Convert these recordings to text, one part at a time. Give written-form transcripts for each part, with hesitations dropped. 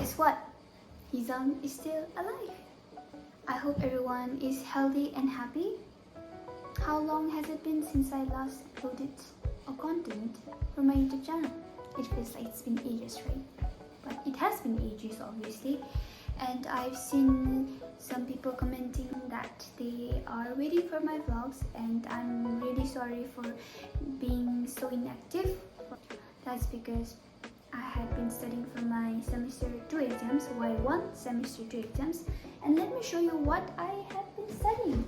guess what? Hizam is still alive. I hope everyone is healthy and happy. How long has it been since I last uploaded a content for my YouTube channel? It feels like it's been ages, right? But it has been ages, obviously. And I've seen some people commenting that they are waiting for my vlogs, and I'm really sorry for being so inactive. That's because I had been studying for my semester 2 exams, Y1 semester 2 exams, and let me show you what I have been studying.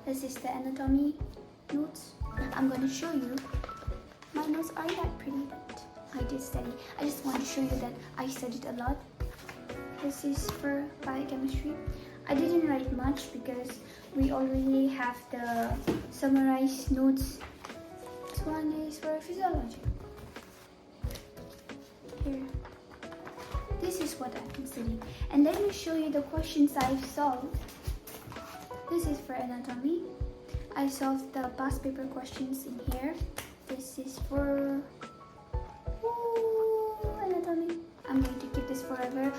This is the anatomy notes. I'm going to show you. My notes aren't that pretty, but I did study. I just want to show you that I studied a lot. This is for biochemistry. I didn't write much because we already have the summarized notes. This one is for physiology. Here. This is what I've been studying. And let me show you the questions I've solved. This is for anatomy. I solved the past paper questions in here. This is for anatomy. I'm going to keep this forever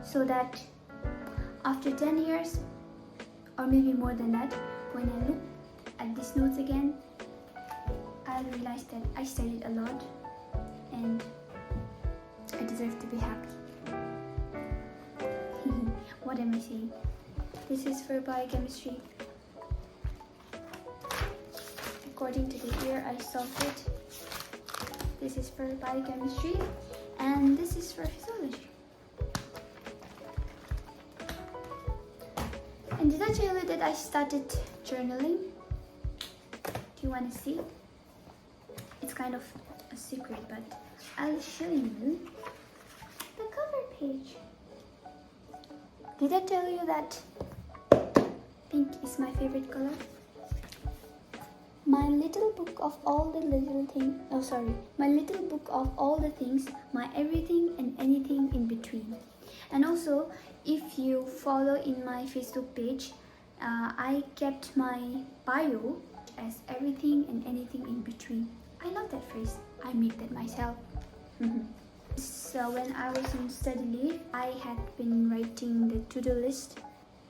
so that after 10 years or maybe more than that, when I look at these notes again, I'll realize that I studied a lot and I deserve to be happy. What am I saying? This is for biochemistry. According to the year I solved it. This is for biochemistry and this is for physiology. And did I tell you that I started journaling? Do you want to see? It's kind of a secret, but I'll show you the cover page. Did I tell you that pink is my favorite color? My little book of all the little things, my little book of all the things, my everything and anything in between. And also, if you follow in my Facebook page, I kept my bio as everything and anything in between. I love that phrase. I made that myself. So when I was on study leave, I had been writing the to-do list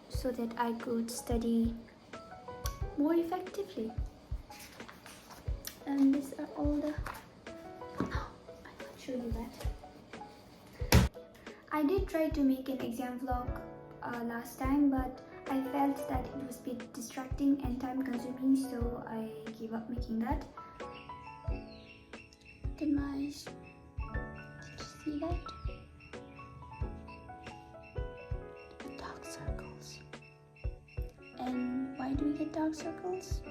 so that I could study more effectively. And these are all the... I can't show you that. I did try to make an exam vlog last time, but I felt that it was a bit distracting and time consuming, so I gave up making that. Did you see that? Dark circles. And why do we get dark circles?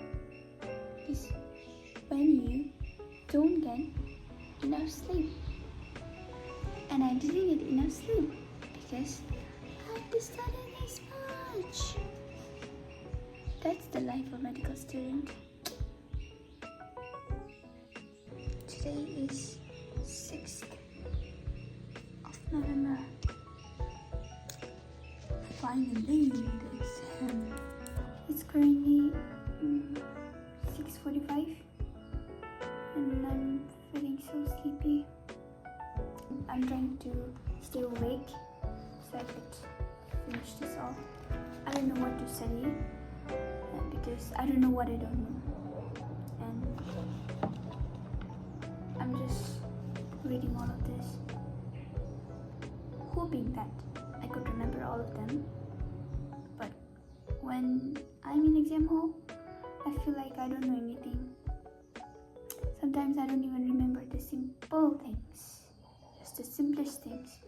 Because when you don't get enough sleep. And I didn't get enough sleep because I had to study this much. That's the life of a medical student. Today is 6th of November. Finally, the exam. It's currently 6:45 and I'm feeling so sleepy. I'm trying to stay awake so I could finish this off. I don't know what to study because I don't know what I don't know. And I'm just reading all of this, hoping that I could remember all of them. But when I'm in exam hall, I feel like I don't know anything. Sometimes I don't even remember the simple things, just the simplest things.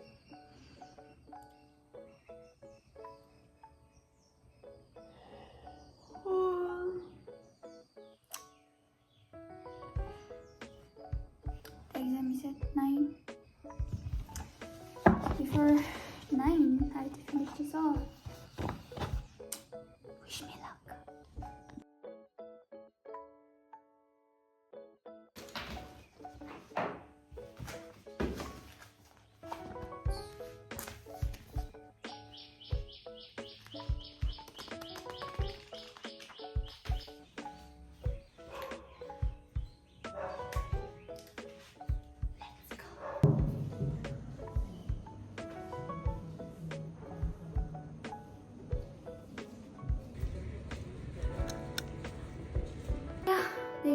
The exam is at 9. Before 9, I have to finish this off. Wish me luck.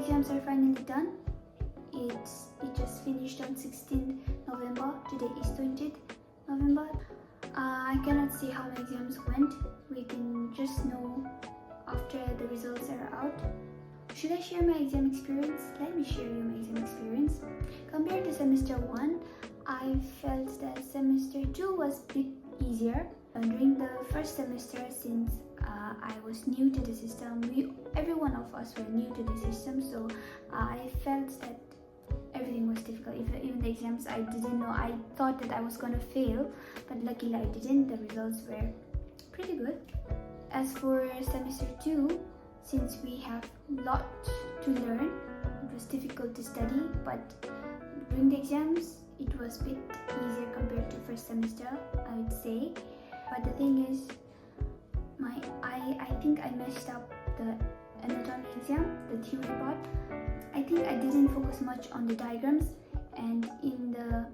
exams are finally done. It just finished on 16th November. Today is 20th November. I cannot see how my exams went. We can just know after the results are out. Should I share my exam experience? Let me share you my exam experience. Compared to semester 1, I felt that semester 2 was a bit easier. During the first semester, since I was new to the system, every one of us were new to the system, so I felt that everything was difficult. Even the exams, I didn't know. I thought that I was gonna fail, but luckily I didn't. The results were pretty good. As for semester 2, since we have a lot to learn, it was difficult to study, but during the exams, it was a bit easier compared to first semester, I would say. But the thing is, I think I messed up the anatomy exam, the theory part. I think I didn't focus much on the diagrams, and in the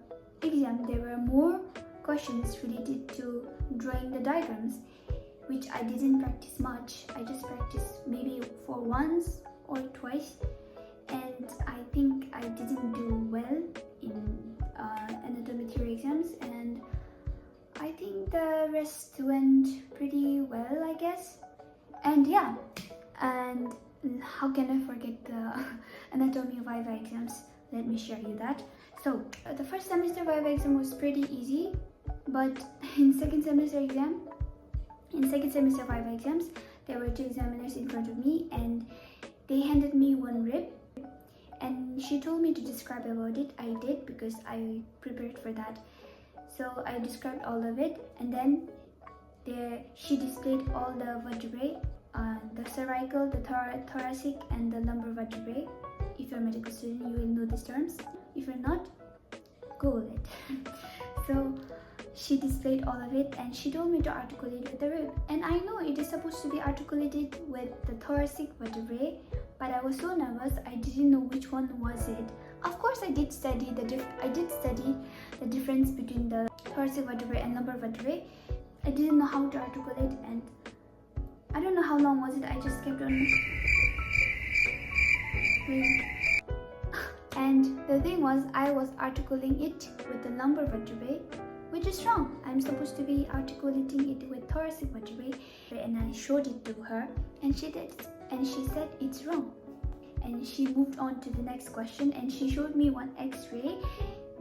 exam there were more questions related to drawing the diagrams, which I didn't practice much. I just practiced maybe for once or twice, and I think I didn't do well in anatomy theory exams, and I think the rest went pretty well, I guess. And yeah, and how can I forget the anatomy Viva exams? Let me share you that. So the first semester Viva exam was pretty easy, but in second semester Viva exams, there were two examiners in front of me, and they handed me one rib, and she told me to describe about it. I did, because I prepared for that. So I described all of it, and then she displayed all the vertebrae, the cervical, the thoracic, and the lumbar vertebrae. If you're a medical student, you will know these terms. If you're not, Google it. So she displayed all of it, and she told me to articulate with the rib. And I know it is supposed to be articulated with the thoracic vertebrae, but I was so nervous, I didn't know which one was it. Of course, I did study the difference between the thoracic vertebrae and lumbar vertebrae. I didn't know how to articulate, and I don't know how long was it. I just kept on doing. And the thing was, I was articulating it with the lumbar vertebrae, which is wrong. I'm supposed to be articulating it with thoracic vertebrae, and I showed it to her, and she did, and she said it's wrong. And she moved on to the next question, and she showed me one x-ray,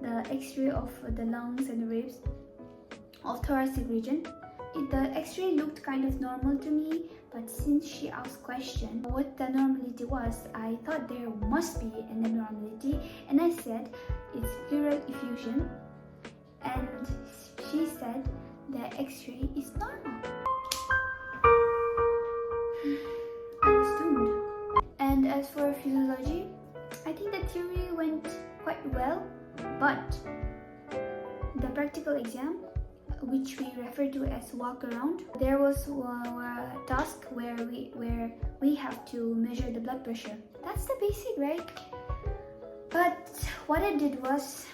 the x-ray of the lungs and the ribs of thoracic region. The x-ray looked kind of normal to me, but since she asked question what the normality was, I thought there must be an abnormality, and I said it's pleural effusion, and she said the x-ray is normal. I was doomed. And as for physiology, I think the theory went quite well, but the practical exam, which we refer to as walk around, there was a task where we have to measure the blood pressure. That's the basic, right? But what I did was,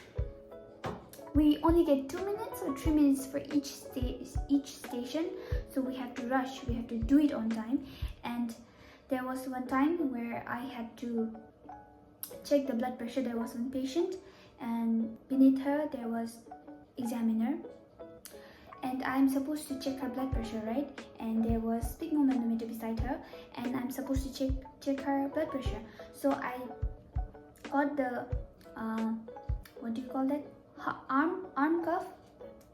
we only get 2 minutes or 3 minutes for each station, so we have to rush. We have to do it on time. And there was one time where I had to check the blood pressure. There was one patient, and beneath her there was examiner, and I'm supposed to check her blood pressure, right? And there was sphygmomanometer beside her, and I'm supposed to check her blood pressure. So I got the what do you call that, arm cuff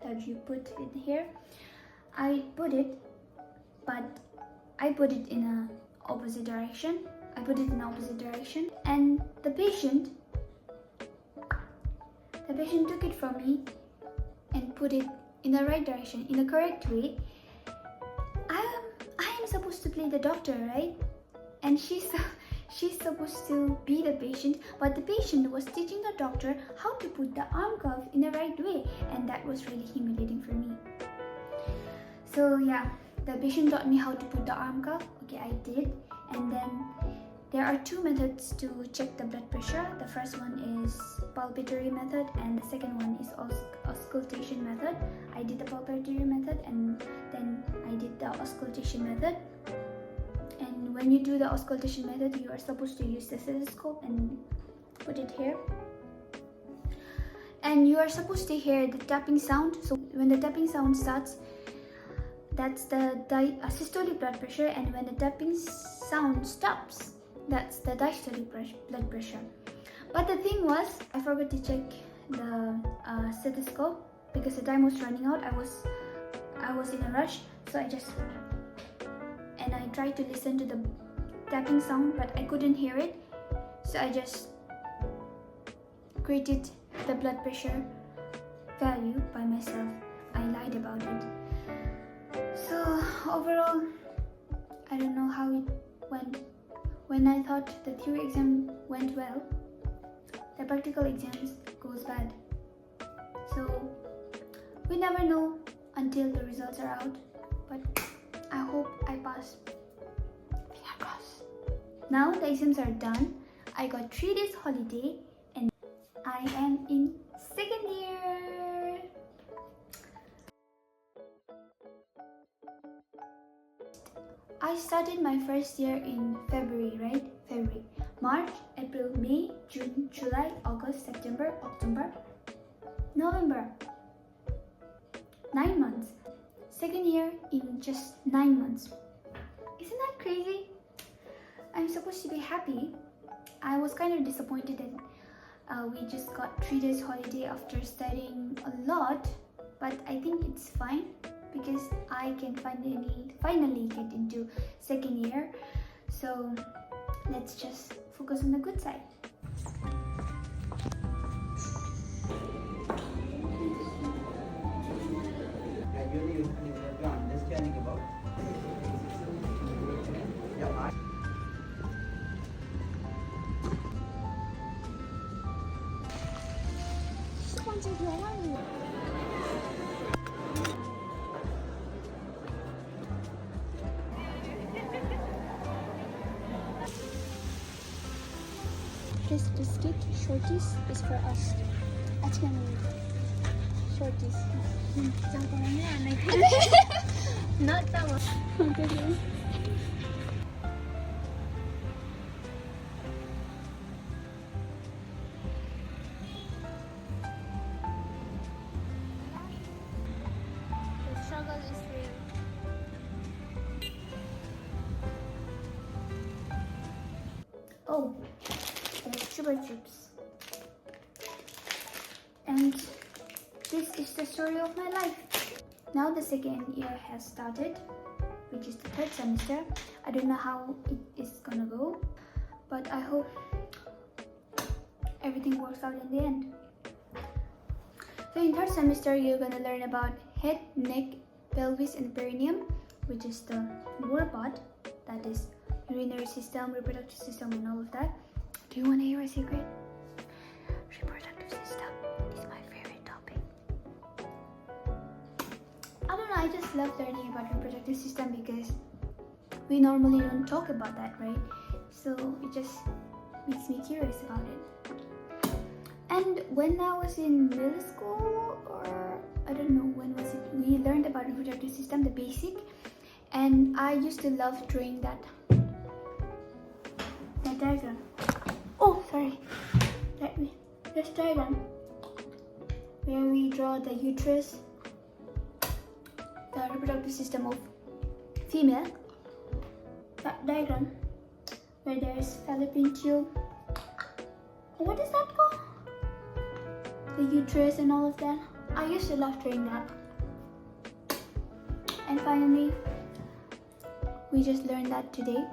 that you put in here. I put it, but I put it in a opposite direction. And the patient took it from me and put it in the right direction, in the correct way. I am supposed to play the doctor, right? And she's supposed to be the patient, but the patient was teaching the doctor how to put the arm cuff in the right way, and that was really humiliating for me. So yeah, the patient taught me how to put the arm cuff. Okay, I did. And then there are two methods to check the blood pressure. The first one is palpatory method, and the second one is auscultation method. I did the palpatory method, and then I did the auscultation method. And when you do the auscultation method, you are supposed to use the stethoscope and put it here. And you are supposed to hear the tapping sound. So when the tapping sound starts, that's the systolic blood pressure, and when the tapping sound stops, that's the diastolic blood pressure. But the thing was, I forgot to check the stethoscope because the time was running out. I was in a rush, so I tried to listen to the tapping sound, but I couldn't hear it. So I just created the blood pressure value by myself. I lied about it. So overall, I don't know how it went. When I thought the theory exam went well, the practical exams goes bad. So we never know until the results are out, but I hope I pass. Fingers crossed. Now the exams are done. I got 3 days holiday and I am in second year. I started my first year in February, right? February, March, April, May, June, July, August, September, October, November. 9 months. Second year in just 9 months. Isn't that crazy? I'm supposed to be happy. I was kind of disappointed that we just got 3 days holiday after studying a lot, but I think it's fine because I can finally get into second year. So let's just focus on the good side. Gradually you have your understanding about This biscuit, shorties, is for us. Shorties. Not that one. The struggle is real. Oh, there's sugar chips. And this is the story of my life. Now the second year has started, which is the third semester. I don't know how it is gonna go, but I hope everything works out in the end. So in third semester, you're gonna learn about head, neck, pelvis, and perineum, which is the lower part, that is urinary system, reproductive system, and all of that. Do you want to hear a secret? Reproductive system is my favorite topic. I don't know, I just love learning about reproductive system because we normally don't talk about that, right? So it just makes me curious about it. And when I was in middle school, or I don't know when was it, we learned about reproductive system, the basic, and I used to love drawing that diagram. Oh, sorry. This diagram where we draw the uterus, the reproductive system of female. That diagram where there is fallopian tube. What is that called? The uterus and all of that. I used to love drawing that. And finally, we just learned that today.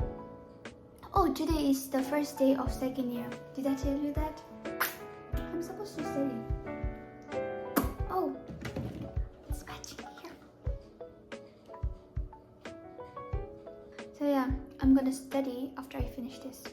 Oh, today is the first day of second year. Did I tell you that? I'm supposed to study. Oh, it's matching here. So yeah, I'm gonna study after I finish this.